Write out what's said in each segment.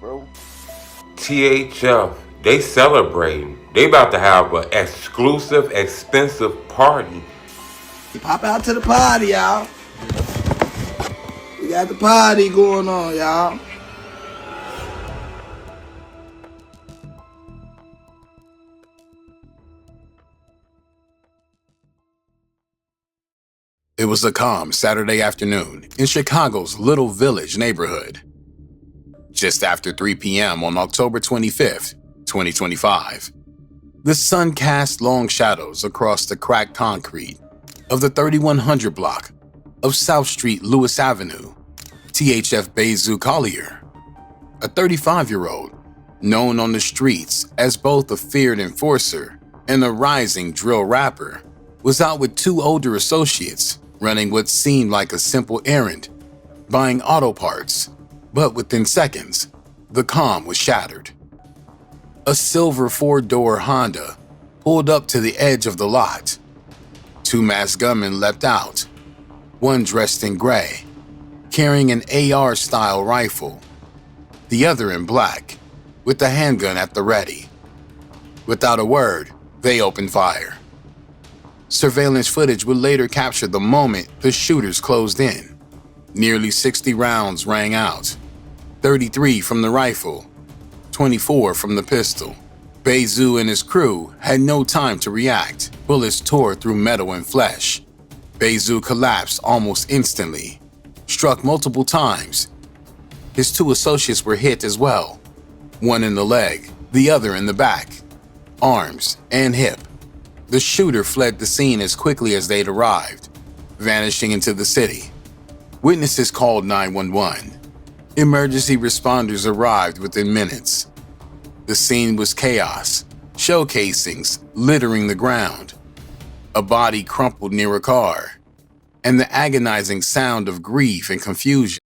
bro. THF, they celebrating. They about to have an exclusive, expensive party. Pop out to the party, y'all. We got the party going on, y'all. It was a calm Saturday afternoon in Chicago's Little Village neighborhood. Just after 3 p.m. on October 25th, 2025, the sun cast long shadows across the cracked concrete of the 3100 block of South Street Lewis Avenue. THF Bayzoo Collier, a 35-year-old known on the streets as both a feared enforcer and a rising drill rapper, was out with two older associates running what seemed like a simple errand, buying auto parts. But within seconds, the calm was shattered. A silver four-door Honda pulled up to the edge of the lot. Two masked gunmen leapt out, one dressed in gray, carrying an AR-style rifle, the other in black, with the handgun at the ready. Without a word, they opened fire. Surveillance footage would later capture the moment the shooters closed in. Nearly 60 rounds rang out, 33 from the rifle, 24 from the pistol. Bayzoo and his crew had no time to react. Bullets tore through metal and flesh. Bayzoo collapsed almost instantly, struck multiple times. His two associates were hit as well, one in the leg, the other in the back, arms, and hip. The shooter fled the scene as quickly as they'd arrived, vanishing into the city. Witnesses called 911. Emergency responders arrived within minutes. The scene was chaos, shell casings littering the ground, a body crumpled near a car, and the agonizing sound of grief and confusion.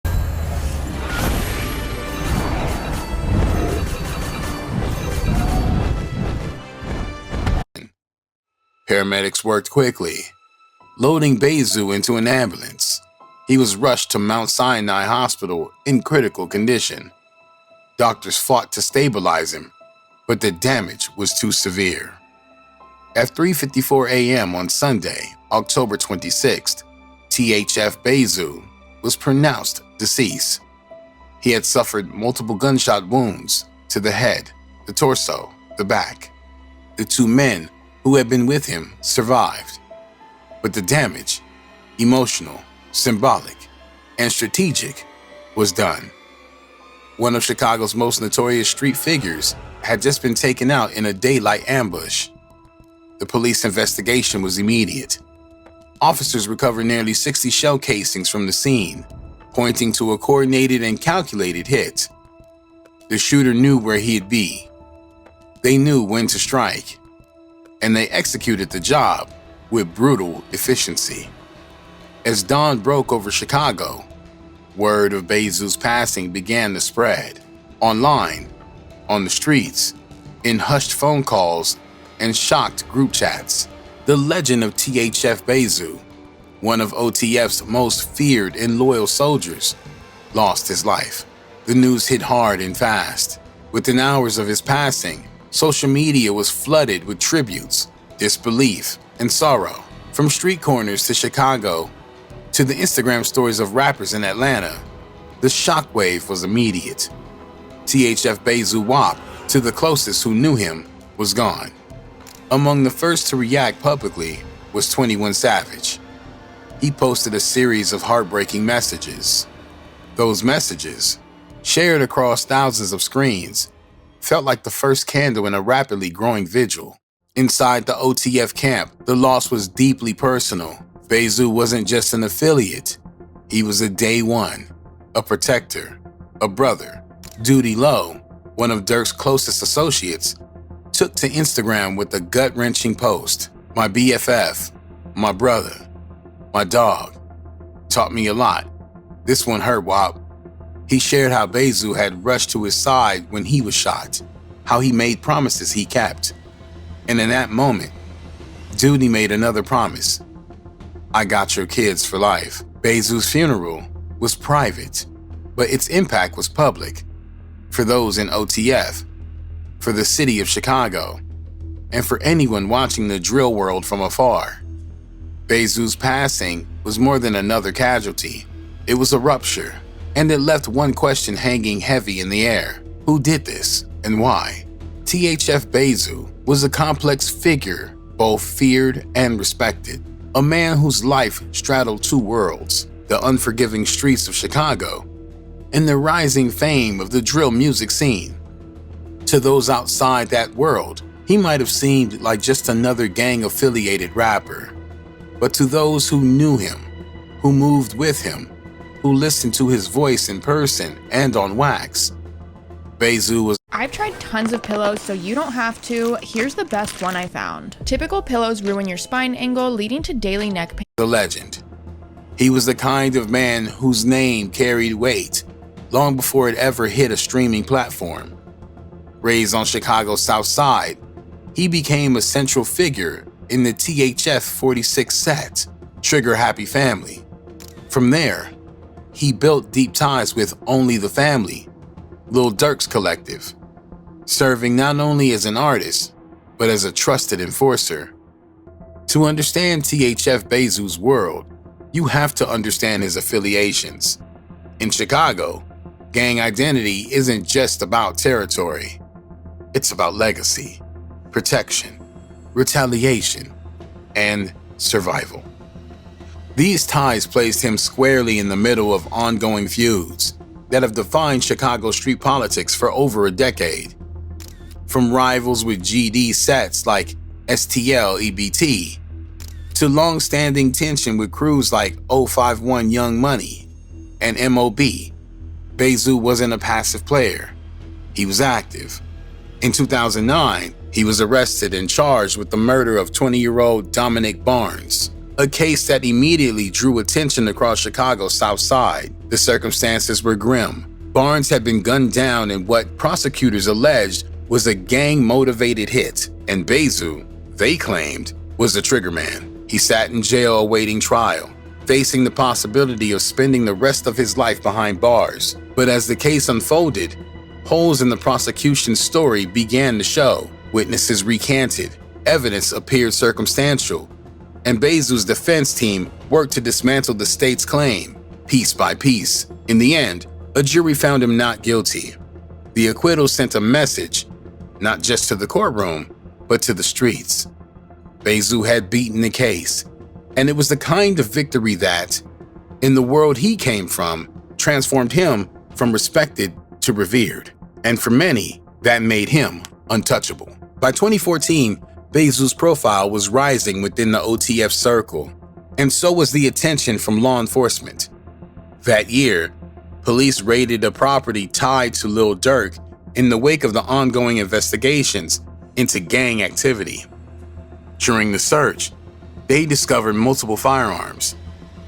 Paramedics worked quickly, loading Bayzoo into an ambulance. He was rushed to Mount Sinai Hospital in critical condition. Doctors fought to stabilize him, but the damage was too severe. At 3:54 a.m. on Sunday, October 26th, THF Bayzoo was pronounced deceased. He had suffered multiple gunshot wounds to the head, the torso, the back. The two men who had been with him survived, but the damage, emotional, symbolic, and strategic, was done. One of Chicago's most notorious street figures had just been taken out in a daylight ambush. The police investigation was immediate. Officers recovered nearly 60 shell casings from the scene, pointing to a coordinated and calculated hit. The shooter knew where he'd be. They knew when to strike, and they executed the job with brutal efficiency. As dawn broke over Chicago, word of Bayzoo's passing began to spread. Online, on the streets, in hushed phone calls and shocked group chats. The legend of THF Bayzoo, one of OTF's most feared and loyal soldiers, lost his life. The news hit hard and fast. Within hours of his passing, social media was flooded with tributes, disbelief, and sorrow. From street corners to Chicago, to the Instagram stories of rappers in Atlanta, the shockwave was immediate. THF Bayzoo WAP, to the closest who knew him, was gone. Among the first to react publicly was 21 Savage. He posted a series of heartbreaking messages. Those messages, shared across thousands of screens, felt like the first candle in a rapidly growing vigil. Inside the OTF camp, the loss was deeply personal. Bayzoo wasn't just an affiliate. He was a day one, a protector, a brother. Duty Low, one of Dirk's closest associates, took to Instagram with a gut-wrenching post. "My BFF, my brother, my dog, taught me a lot. This one hurt, WAP." He shared how Bayzoo had rushed to his side when he was shot, how he made promises he kept. And in that moment, Duty made another promise. "I got your kids for life." Bayzoo's funeral was private, but its impact was public. for those in OTF, for the city of Chicago, and for anyone watching the drill world from afar. Bayzoo's passing was more than another casualty. It was a rupture, and it left one question hanging heavy in the air. Who did this, and why? THF Bayzoo was a complex figure, both feared and respected. A man whose life straddled two worlds, the unforgiving streets of Chicago and the rising fame of the drill music scene. To those outside that world, he might have seemed like just another gang-affiliated rapper. But to those who knew him, who moved with him, who listened to his voice in person and on wax, Bayzoo was. I've tried tons of pillows, so you don't have to. Here's the best one I found. Typical pillows ruin your spine angle, leading to daily neck pain. The legend. He was the kind of man whose name carried weight long before it ever hit a streaming platform. Raised on Chicago's South Side, he became a central figure in the THF 46 set, Trigger Happy Family. From there, he built deep ties with Only the Family, Lil Durk's collective, serving not only as an artist, but as a trusted enforcer. To understand THF Bayzoo's world, you have to understand his affiliations. In Chicago, gang identity isn't just about territory. It's about legacy, protection, retaliation, and survival. These ties placed him squarely in the middle of ongoing feuds that have defined Chicago street politics for over a decade. From rivals with GD sets like STL EBT, to long-standing tension with crews like 051 Young Money and MOB, Bayzoo wasn't a passive player. He was active. In 2009, he was arrested and charged with the murder of 20-year-old Dominic Barnes, a case that immediately drew attention across Chicago's South Side. The circumstances were grim. Barnes had been gunned down in what prosecutors alleged was a gang-motivated hit, and Bayzoo, they claimed, was the triggerman. He sat in jail awaiting trial, facing the possibility of spending the rest of his life behind bars. But as the case unfolded, holes in the prosecution's story began to show. Witnesses recanted, evidence appeared circumstantial, and Bayzoo's defense team worked to dismantle the state's claim, piece by piece. In the end, a jury found him not guilty. The acquittal sent a message, not just to the courtroom, but to the streets. Bayzoo had beaten the case, and it was the kind of victory that, in the world he came from, transformed him from respected to revered. And for many, that made him untouchable. By 2014, Bayzoo's profile was rising within the OTF circle, and so was the attention from law enforcement. That year, police raided a property tied to Lil Durk in the wake of the ongoing investigations into gang activity. During the search, they discovered multiple firearms.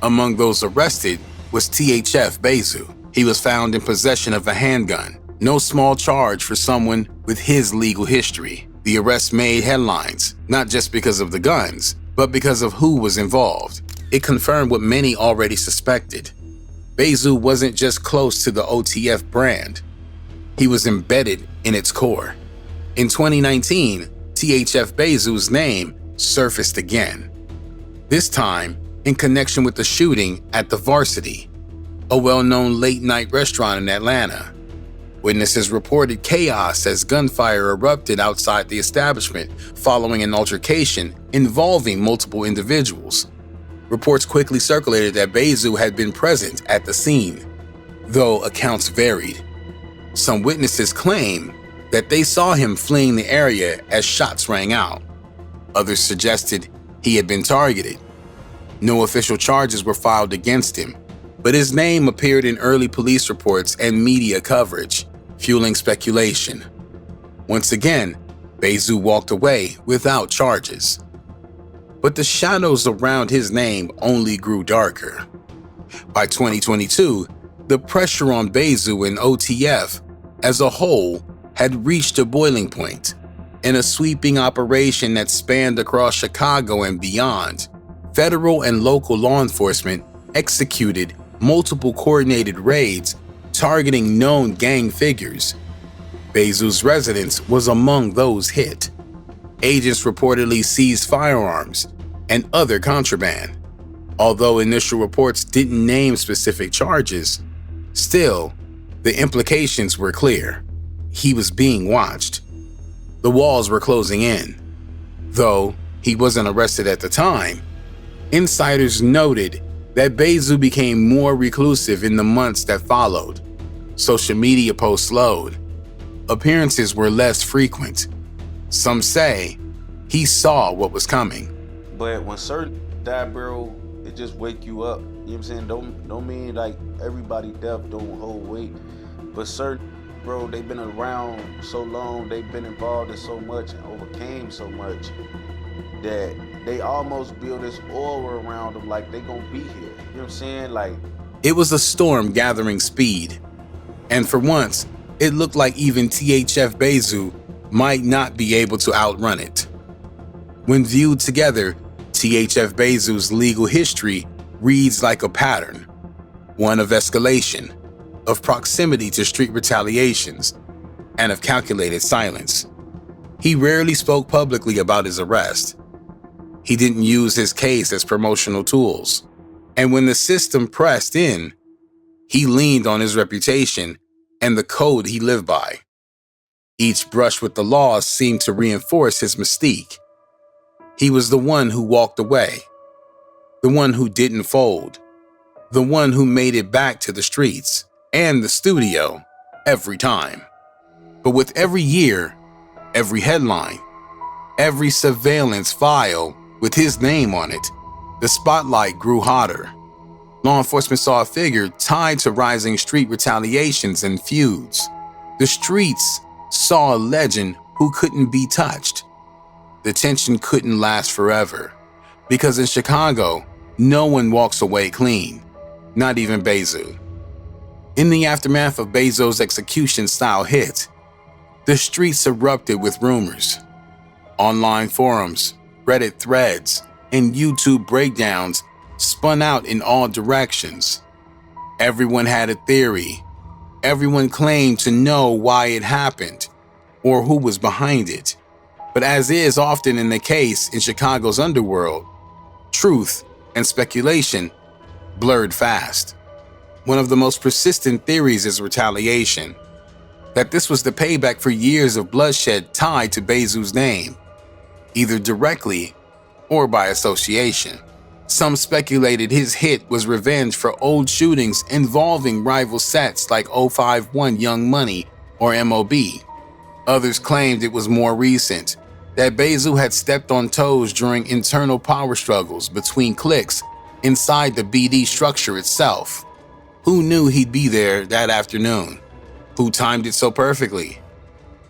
Among those arrested was THF Bayzoo. He was found in possession of a handgun, no small charge for someone with his legal history. The arrest made headlines, not just because of the guns, but because of who was involved. It confirmed what many already suspected. Bayzoo wasn't just close to the OTF brand. He was embedded in its core. In 2019, THF Bayzoo's name surfaced again. This time, in connection with the shooting at the Varsity, a well-known late-night restaurant in Atlanta. Witnesses reported chaos as gunfire erupted outside the establishment following an altercation involving multiple individuals. Reports quickly circulated that Bayzoo had been present at the scene, though accounts varied. Some witnesses claim that they saw him fleeing the area as shots rang out. Others suggested he had been targeted. No official charges were filed against him, but his name appeared in early police reports and media coverage, fueling speculation. Once again, Bayzoo walked away without charges. But the shadows around his name only grew darker. By 2022, the pressure on Bayzoo and OTF as a whole had reached a boiling point. In a sweeping operation that spanned across Chicago and beyond, federal and local law enforcement executed multiple coordinated raids targeting known gang figures, Bayzoo's residence was among those hit. Agents reportedly seized firearms and other contraband. Although initial reports didn't name specific charges, still, the implications were clear. He was being watched. The walls were closing in. Though he wasn't arrested at the time, insiders noted that Bayzoo became more reclusive in the months that followed. Social media posts slowed. Appearances were less frequent. Some say he saw what was coming. But when certain die, bro, it just wake you up. You know what I'm saying? Don't mean like everybody death don't hold weight. But certain, bro, they've been around so long, they've been involved in so much and overcame so much that they almost build this aura around them like they gonna be here. You know what I'm saying? Like, it was a storm gathering speed. And for once, it looked like even THF Bayzoo might not be able to outrun it. When viewed together, THF Bayzoo's legal history reads like a pattern, one of escalation, of proximity to street retaliations, and of calculated silence. He rarely spoke publicly about his arrest. He didn't use his case as promotional tools. And when the system pressed in, he leaned on his reputation and the code he lived by. Each brush with the law seemed to reinforce his mystique. He was the one who walked away, the one who didn't fold, the one who made it back to the streets and the studio every time. But with every year, every headline, every surveillance file with his name on it, the spotlight grew hotter. Law enforcement saw a figure tied to rising street retaliations and feuds. The streets saw a legend who couldn't be touched. The tension couldn't last forever, because in Chicago, no one walks away clean, not even Bayzoo. In the aftermath of Bayzoo's execution-style hit, the streets erupted with rumors. Online forums, Reddit threads, and YouTube breakdowns spun out in all directions. Everyone had a theory. Everyone claimed to know why it happened or who was behind it. But as is often in the case in Chicago's underworld, truth and speculation blurred fast. One of the most persistent theories is retaliation, that this was the payback for years of bloodshed tied to Bayzoo's name, either directly or by association. Some speculated his hit was revenge for old shootings involving rival sets like 051 Young Money or MOB. Others claimed it was more recent, that Bayzoo had stepped on toes during internal power struggles between cliques inside the BD structure itself. Who knew he'd be there that afternoon? Who timed it so perfectly?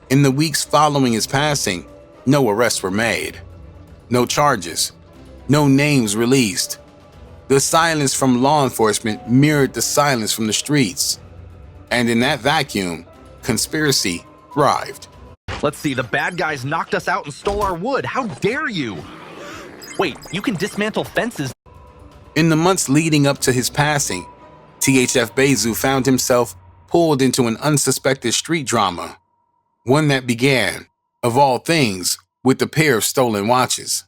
In the weeks following his passing, no arrests were made, no charges, no names released. The silence from law enforcement mirrored the silence from the streets. And in that vacuum, conspiracy thrived. Let's see, the bad guys knocked us out and stole our wood. How dare you? Wait, you can dismantle fences? In the months leading up to his passing, THF Bayzoo found himself pulled into an unsuspected street drama, one that began, of all things, with the pair of stolen watches.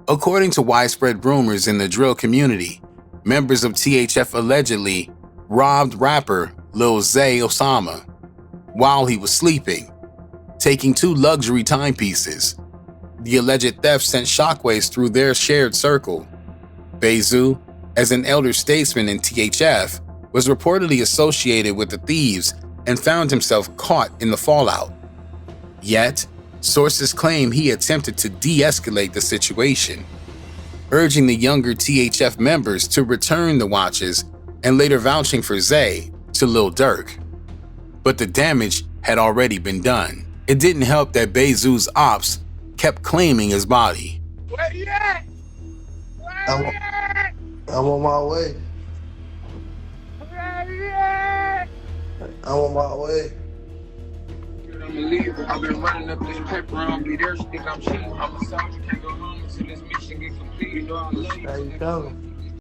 According to widespread rumors in the drill community, members of THF allegedly robbed rapper Lil Zay Osama while he was sleeping, taking 2 luxury timepieces. The alleged theft sent shockwaves through their shared circle. Bayzoo, as an elder statesman in THF, was reportedly associated with the thieves and found himself caught in the fallout. Yet, sources claim he attempted to de-escalate the situation, urging the younger THF members to return the watches and later vouching for Zay to Lil Durk. But the damage had already been done. It didn't help that Bayzoo's ops kept claiming his body. Where you at? I'm on my way. I'm on my way. I'm a leader. I've been running up this paper. I don't be there. Think I'm cheating. I'm a soldier. Can't go home until this mission get completed. You know I love you. How you coming?